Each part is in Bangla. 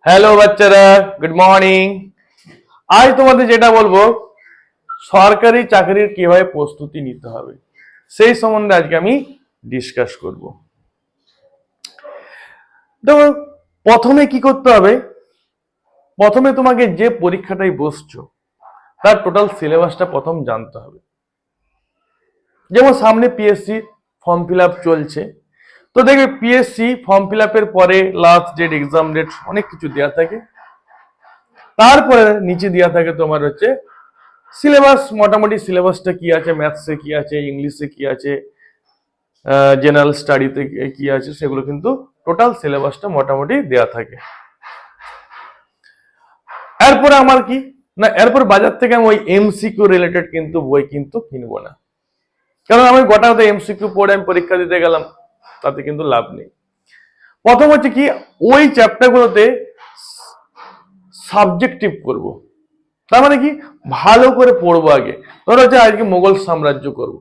হ্যালো বাচ্চারা, গুড মর্নিং। আজ তোমাদের যেটা বলবো, সরকারি চাকরির কিভাবে প্রস্তুতি নিতে হবে সেই সম্বন্ধে আজকে আমি ডিসকাস করব। দেখো, প্রথমে কি করতে হবে, প্রথমে তোমাকে যে পরীক্ষাটাই বসছো তার টোটাল সিলেবাসটা প্রথম জানতে হবে। যেমন সামনে পিএসসি ফর্ম ফিল আপ চলছে, তো দেখবে পিএসসি ফর্ম ফিল আপের পরে লাস্ট ডেট, এক্সাম ডেট অনেক কিছু দেওয়া থাকে। তারপরে নিচে দেওয়া থাকে তোমার হচ্ছে সিলেবাস, মোটামুটি সিলেবাসটা কি আছে, ম্যাথসে কি আছে, ইংলিশে কি আছে, জেনারেল স্টাডিতে কি আছে, সেগুলো কিন্তু টোটাল সিলেবাসটা মোটামুটি দেয়া থাকে। এরপরে আমার কি না, এরপর বাজার থেকে আমি ওই এমসিকিউ রিলেটেড কিন্তু বই কিন্তু কিনবো না, কারণ আমি গোটা এমসিকিউ পড়ে আমি পরীক্ষা দিতে গেলাম, তাতে কিন্তু লাভ নেই। প্রথম হচ্ছে কি, ওই চ্যাপ্টারগুলোতে সাবজেক্টিভ করব। তার মানে কি, ভালো করে পড়বো আগে। ধরো হচ্ছে আজকে মোগল সাম্রাজ্য করব,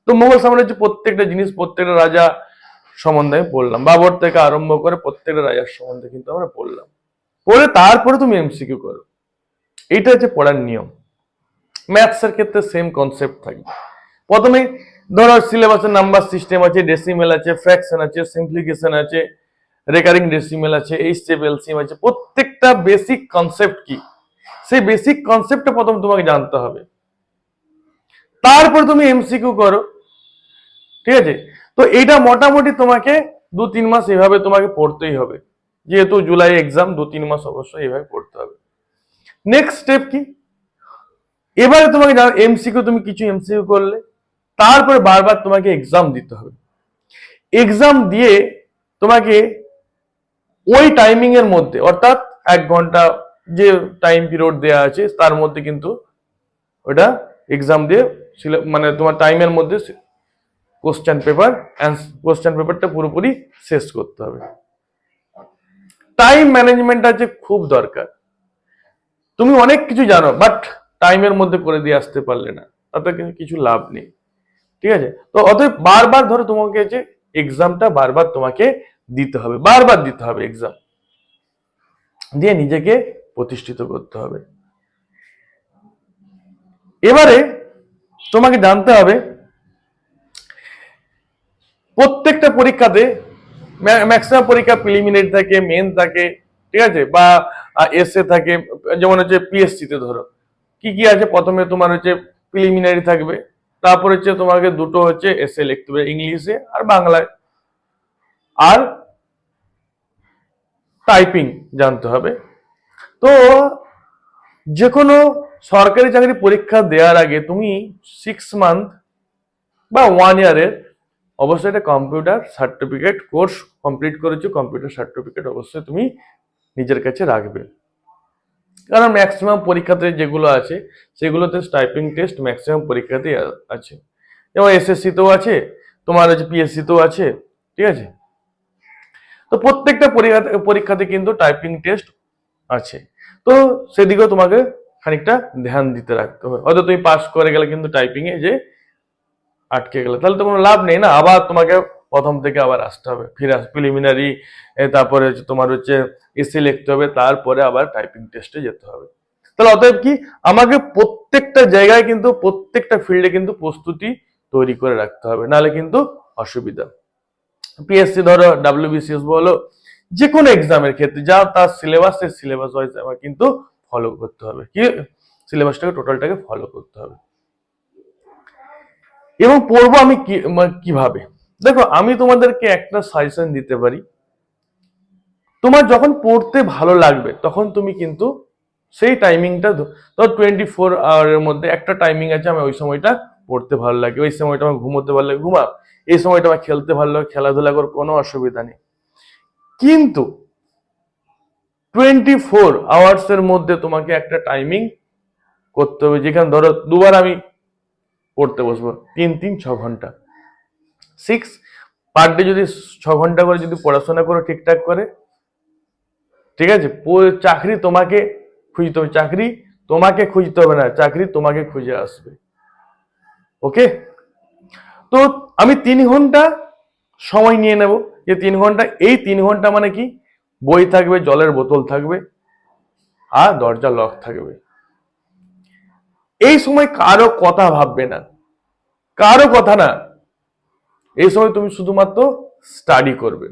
তো মোগল সাম্রাজ্য প্রত্যেকটা জিনিস, প্রত্যেকটা রাজা সম্বন্ধে আমি পড়লাম, বাবর থেকে আরম্ভ করে প্রত্যেকটা রাজার সম্বন্ধে কিন্তু আমরা পড়লাম। পড়ে তারপরে তুমি এমসিকিউ করো, এইটা হচ্ছে পড়ার নিয়ম। ম্যাথসের ক্ষেত্রে সেম কনসেপ্ট থাকবে। প্রথমে ধরো সিলেবাসের নাম্বার সিস্টেম আছে, ডেসিমেল আছে, ফ্র্যাকশন আছে, সিম্পলিফিকেশন আছে, রেকারিং ডেসিমেল আছে, এইচ স্টেপ এলসিএম আছে, প্রত্যেকটা বেসিক কনসেপ্ট কি, সেই বেসিক কনসেপ্টটা প্রথম তোমাকে জানতে হবে। তারপর তুমি এমসিকিউ করো, ঠিক আছে? তো এইটা মোটামুটি তোমাকে 2-3 মাস এভাবে তোমাকে পড়তেই হবে, যেহেতু জুলাই এক্সাম, 2-3 মাস অবশ্যই এভাবে পড়তে হবে। নেক্সট স্টেপ কি, এবারে তোমাকে এমসিকিউ, তুমি কিছু এমসিকিউ করলে তারপরে বারবার তোমাকে এক্সাম দিতে হবে। এক্সাম দিয়ে তোমাকে ওই টাইমিং এর মধ্যে, অর্থাৎ 1 ঘন্টা যে টাইম পিরিয়ড দেওয়া আছে তার মধ্যে কিন্তু ওটা এক্সাম দিয়ে মানে তোমার টাইমের মধ্যে কোশ্চেন পেপারটা পুরোপুরি শেষ করতে হবে। টাইম ম্যানেজমেন্ট আছে খুব দরকার। তুমি অনেক কিছু জানো, বাট টাইমের মধ্যে করে দিয়ে আসতে পারলে না, তাতে কিছু লাভ নেই, ঠিক আছে? তো অতএব বারবার ধরো তোমাকে যে এক্সামটা বারবার তোমাকে দিতে হবে, বারবার দিতে হবে এক্সাম দিয়ে নিজেকে প্রতিষ্ঠিত করতে হবে। এবারে তোমাকে জানতে হবে, প্রত্যেকটা পরীক্ষাতে ম্যাক্সিমাম পরীক্ষা প্রিলিমিনারি থাকে, মেন থাকে, ঠিক আছে, বা এসএ থাকে। যেমন হচ্ছে পিএসসি তে ধরো কি কি আছে, প্রথমে তোমার হচ্ছে প্রিলিমিনারি থাকবে, তারপর হচ্ছে তোমাকে দুটো হচ্ছে এসএ লিখতে হবে, ইংলিশে আর বাংলায়, আর টাইপিং জানতে হবে। তো যে কোনো সরকারি চাকরি পরীক্ষা দেওয়ার আগে তুমি 6 মান্থ বা 1 ইয়ারের অবশ্যই একটা কম্পিউটার সার্টিফিকেট কোর্স কমপ্লিট করেছো, কম্পিউটার সার্টিফিকেট অবশ্যই তুমি নিজের কাছে রাখবে। কারণ ম্যাক্সিমাম পরীক্ষাতে যেগুলো আছে সেগুলোতে টাইপিং টেস্ট ম্যাক্সিমাম পরীক্ষাতেই আছে, যেমন এসএসসি তেও আছে, তোমার হচ্ছে পিএসসি তেও আছে, ঠিক আছে? তো প্রত্যেকটা পরীক্ষাতে কিন্তু টাইপিং টেস্ট আছে, তো সেদিকেও তোমাকে খানিকটা ধ্যান দিতে রাখতে হবে। হয়তো তুমি পাস করে গেলে কিন্তু টাইপিং এ যে আটকে গেলে তাহলে তো কোনো লাভ নেই না, আবার তোমাকে প্রথম থেকে আবার আসতে হবে, ফিরে প্রিলিমিনারি, তারপরে হচ্ছে তোমার হচ্ছে এসে লিখতে হবে, তারপরে আবার টাইপিং টেস্টে যেতে হবে। তাহলে অতএব কি, আমাকে প্রত্যেকটা জায়গায় কিন্তু প্রত্যেকটা ফিল্ডে কিন্তু প্রস্তুতি তৈরি করে রাখতে হবে, নাহলে কিন্তু অসুবিধা। পিএসসি ধরো, ডাব্লিউবিসিএস বলো, যে কোনো এক্সামের ক্ষেত্রে যা তার সিলেবাস ওয়াইজ আমার কিন্তু ফলো করতে হবে, কি সিলেবাসটাকে টোটালটাকে ফলো করতে হবে। এবং পড়বো আমি কিভাবে, দেখো আমি তোমাদেরকে একটা সাজেশন দিতে পারি। তোমার যখন পড়তে ভালো লাগবে তখন তুমি কিন্তু সেই টাইমিংটা, ধর 24 আওয়ারের মধ্যে একটা টাইমিং আছে, আমি ওই সময়টা পড়তে ভালো লাগে, ওই সময়টা আমার ঘুমোতে ভালো লাগে ঘুমাও, এই সময়টা আমার খেলতে ভালো লাগে খেলাধুলা কর, কোনো অসুবিধা নেই। কিন্তু 24 আওয়ার্স এর মধ্যে তোমাকে একটা টাইমিং করতে হবে, যেখানে ধরো দুবার আমি পড়তে বসবো, 3-3-6 ঘন্টা, 6 পার ডে, যদি 6 ঘন্টা করে যদি পড়াশোনা করো ঠিকঠাক করে, ঠিক আছে, চাকরি তোমাকে খুঁজতে হবে, চাকরি তোমাকে খুঁজতে হবে না, চাকরি তোমাকে খুঁজে আসবে। ওকে, তো আমি 3 ঘন্টা সময় নিয়ে নেব, যে 3 ঘন্টা, এই 3 ঘন্টা মানে কি, বই থাকবে, জলের বোতল থাকবে, আর দরজা লক থাকবে। এই সময় কারো কথা ভাববে না, কারো কথা না। এই সময় তুমি শুধুমাত্র স্টাডি করবে।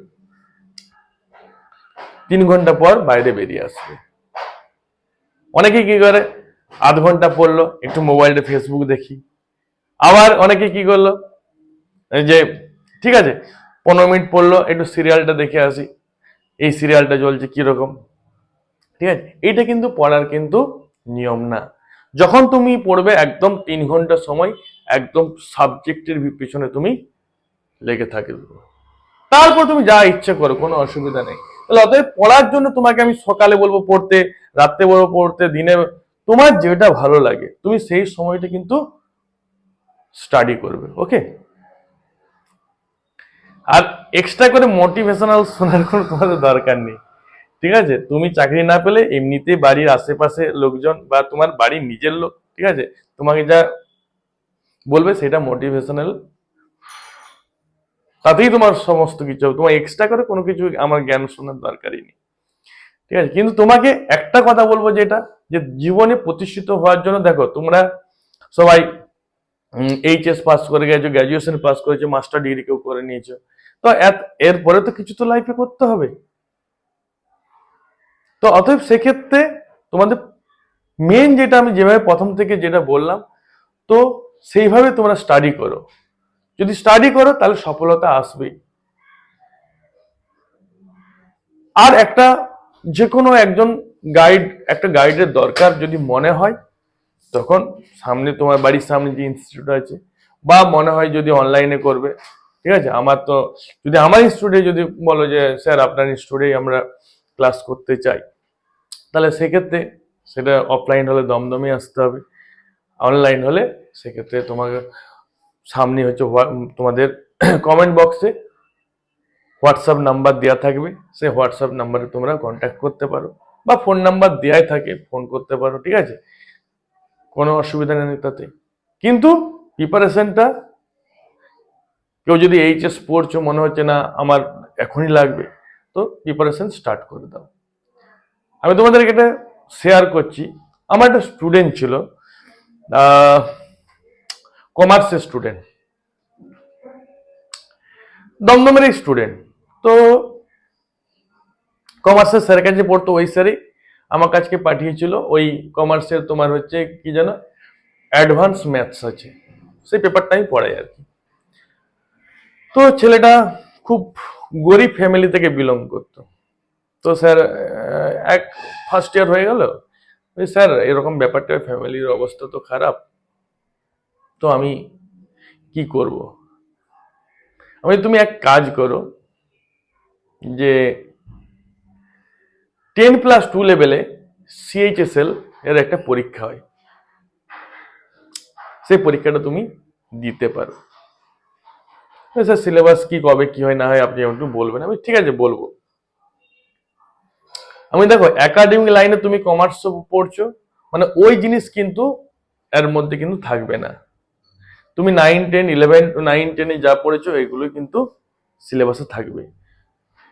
3 ঘন্টা পর বাইরে বেরিয়ে আসবে। অনেকে কি করে, আধ ঘন্টা পড়লো, একটু মোবাইলে ফেসবুক দেখি। আবার অনেকে কি করলো, এই যে ঠিক আছে 15 মিনিট পড়লো, একটু সিরিয়ালটা দেখে আসি, এই সিরিয়ালটা চলছে কিরকম। ঠিক আছে, এটা কিন্তু পড়ার কিন্তু নিয়ম না। যখন তুমি পড়বে একদম 3 ঘন্টা সময় একদম সাবজেক্টের পিছনে তুমি লেগে থাকবে, তারপর তুমি যা ইচ্ছে করো, কোনো অসুবিধা নেই। তাহলে অতএব পড়ার জন্য তোমাকে আমি সকালে বলবো পড়তে, রাত্রে বলবো পড়তে, দিনে, তোমার যেটা ভালো লাগে তুমি সেই সময়টা কিন্তু স্টাডি করবে। ওকে, আর এক্সট্রা করে মোটিভেশনাল শোনার কোনো তোমাদের দরকার নেই। ঠিক আছে, তুমি চাকরি না পেলে এমনিতেই বাড়ির আশেপাশে লোকজন বা তোমার বাড়ির নিজের লোক, ঠিক আছে, তোমাকে যা বলবে সেটা মোটিভেশনাল, তাতেই তোমার সমস্ত কিছু হবে। তোমার এক্সট্রা করে কোনো কিছু আমার জ্ঞান শোনার দরকারই নেই। ঠিক আছে, কিন্তু তোমাকে একটা কথা বলবো, যেটা যে জীবনে প্রতিষ্ঠিত হওয়ার জন্য, দেখো তোমরা সবাই এইচএস পাস করে গেছো, গ্রাজুয়েশন পাস করেছো, মাস্টার ডিগ্রি কেউ করে নিয়েছো, তো এরপরে তো কিছু তো লাইফে করতে হবে। তো অতএব সেক্ষেত্রে তোমাদের মেন যেটা আমি যেভাবে প্রথম থেকে যেটা বললাম, তো সেইভাবে তোমরা স্টাডি করো। যদি স্টাডি করো তাহলে সফলতা আসবেই। আর একটা যে কোনো একজন একটা গাইডের দরকার যদি মনে হয়, তখন সামনে তোমার বাড়ির সামনে যে ইনস্টিটিউট আছে, বা মনে হয় যদি অনলাইনে করবে, ঠিক আছে, যদি আমার ইনস্টিটিউটে যদি বলো যে স্যার আপনার ইনস্টিটিউটে আমরা ক্লাস করতে চাই, তাহলে সেক্ষেত্রে সেটা অফলাইন হলে দমদমে আসতে হবে, অনলাইন হলে সেক্ষেত্রে তোমাকে সামনে হচ্ছে তোমাদের কমেন্ট বক্সে হোয়াটসঅ্যাপ নাম্বার দেওয়া থাকবে, সেই হোয়াটসঅ্যাপ নাম্বারে তোমরা কন্ট্যাক্ট করতে পারো, বা ফোন নাম্বার দেওয়াই থাকে, ফোন করতে পারো। ঠিক আছে, কোনো অসুবিধা নেই তাতে। কিন্তু প্রিপারেশনটা, কেউ যদি এইচএস পড়ছো মনে হচ্ছে না আমার এখনই লাগবে, তো প্রিপারেশন স্টার্ট করে দাও। আমি তোমাদেরকে এটা শেয়ার করছি। আমার একটা স্টুডেন্ট ছিল, কমার্সের স্টুডেন্ট, দমদমের স্টুডেন্ট। তো কমার্সের স্যারের কাছে পড়তো, ওই স্যারই আমার কাছকে পাঠিয়েছিল। ওই কমার্সের তোমার হচ্ছে কি যেন অ্যাডভান্স ম্যাথস আছে, সেই পেপারটা আমি পড়াই আর কি। তো ছেলেটা খুব গরিব ফ্যামিলি থেকে বিলং করতো। তো স্যার এক ফার্স্ট ইয়ার হয়ে গেল, স্যার এরকম ব্যাপারটা, ফ্যামিলির অবস্থা তো খারাপ, তো আমি কি করব। তুমি এক কাজ করো, যে 10+2 লেভেলে সিএইচএসএল এর একটা পরীক্ষা হয়, সেই পরীক্ষাটা তুমি দিতে পারো। স্যার সিলেবাস কি, কবে কি হয় না হয় আপনি একটু বলবেন। আমি ঠিক আছে বলবো। দেখো একাডেমিক লাইনে তুমি কমার্স পড়ছো, মানে ওই জিনিস কিন্তু এর মধ্যে কিন্তু থাকবে না। তুমি 9-10 যা পড়েছো এগুলো কিন্তু সিলেবাসে থাকবে।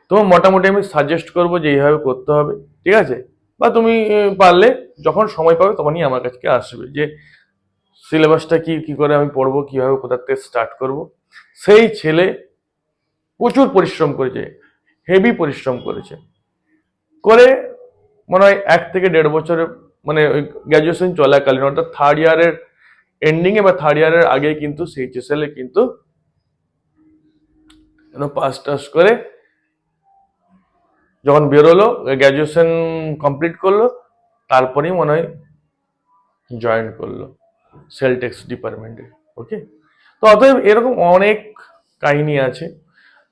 তোমার মোটামুটি আমি সাজেস্ট করবো যে এইভাবে করতে হবে। ঠিক আছে, বা তুমি পারলে যখন সময় পাবে তখনই আমার কাছে আসবে, যে সিলেবাসটা কি কি করে আমি পড়বো, কিভাবে কোথা থেকে স্টার্ট করব। সেই ছেলে প্রচুর পরিশ্রম করেছে, হেভি পরিশ্রম করেছে, করে মনে হয় 1 থেকে 1.5 বছরে, মানে ওই গ্র্যাজুয়েশন চলাকালীন, অর্থাৎ থার্ড ইয়ারের এন্ডিং এ বা থার্ড ইয়ারের আগে কিন্তু সিএইচএসএল এ কিন্তু পাস টাস করে যখন বেরোলো, গ্র্যাজুয়েশন কমপ্লিট করলো, তারপরেই মনে হয় জয়েন করলো সেল টেক্স ডিপার্টমেন্টে। ওকে, তো অতএব এরকম অনেক কাহিনী আছে।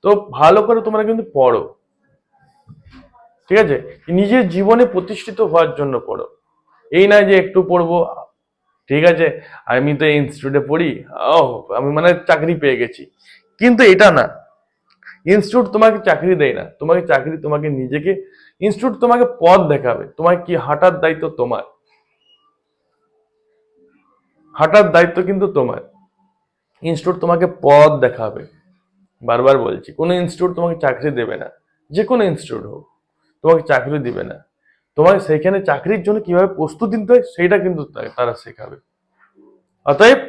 তো ভালো করে তোমরা কিন্তু পড়ো। ঠিক আছে, নিজের জীবনে প্রতিষ্ঠিত হওয়ার জন্য পড়ো। এই না যে একটু পড়বো, ঠিক আছে আমি তো ইনস্টিটিউটে পড়ি, ও আমি মানে চাকরি পেয়ে গেছি, কিন্তু এটা না। ইনস্টিটিউট তোমাকে চাকরি দেয় না, তোমাকে নিজেকে, ইনস্টিটিউট তোমাকে পথ দেখাবে, তোমার কি হাঁটার দায়িত্ব তোমার, হাঁটার দায়িত্ব কিন্তু তোমার। ইনস্টিটিউট তোমাকে পথ দেখাবে। বারবার বলছি, কোনো ইনস্টিটিউট তোমাকে চাকরি দেবে না, যে কোনো ইনস্টিটিউট হোক, তোমাকে চাকরি দিবে না। তোমাকে সেইখানে চাকরির জন্য কিভাবে প্রস্তুতি নিতে হয় সেইটা কিন্তু তারা শেখাবে। অতএব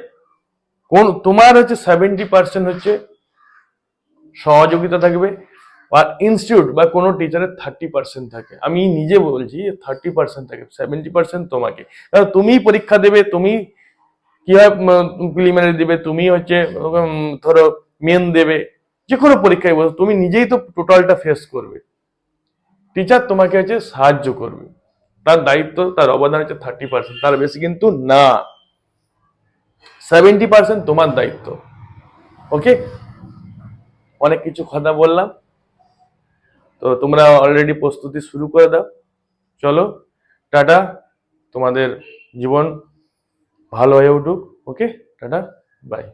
তোমার হচ্ছে 70% হচ্ছে সহযোগিতা থাকবে, আর ইনস্টিটিউট বা কোনো টিচারের 30% থাকে। আমি নিজে বলছি 30% থাকে, 70% তোমাকে। কারণ তুমি পরীক্ষা দেবে, তুমি কিভাবে প্রিলিমিনারি দিবে, তুমি হচ্ছে ধরো মেন দেবে, যে কোনো পরীক্ষায় বলো, তুমি নিজেই তো টোটালটা ফেস করবে। টিচার তোমাকে হচ্ছে সাহায্য করবে, তার দায়িত্ব, তার অবদান হচ্ছে 30%, তার বেশি কিন্তু না। 70% তোমার দায়িত্ব। ওকে, অনেক কিছু কথা বললাম, তো তোমরা অলরেডি প্রস্তুতি শুরু করে দাও। চলো, টাটা, তোমাদের জীবন ভালো হয়ে উঠুক। ওকে, টাটা, বাই।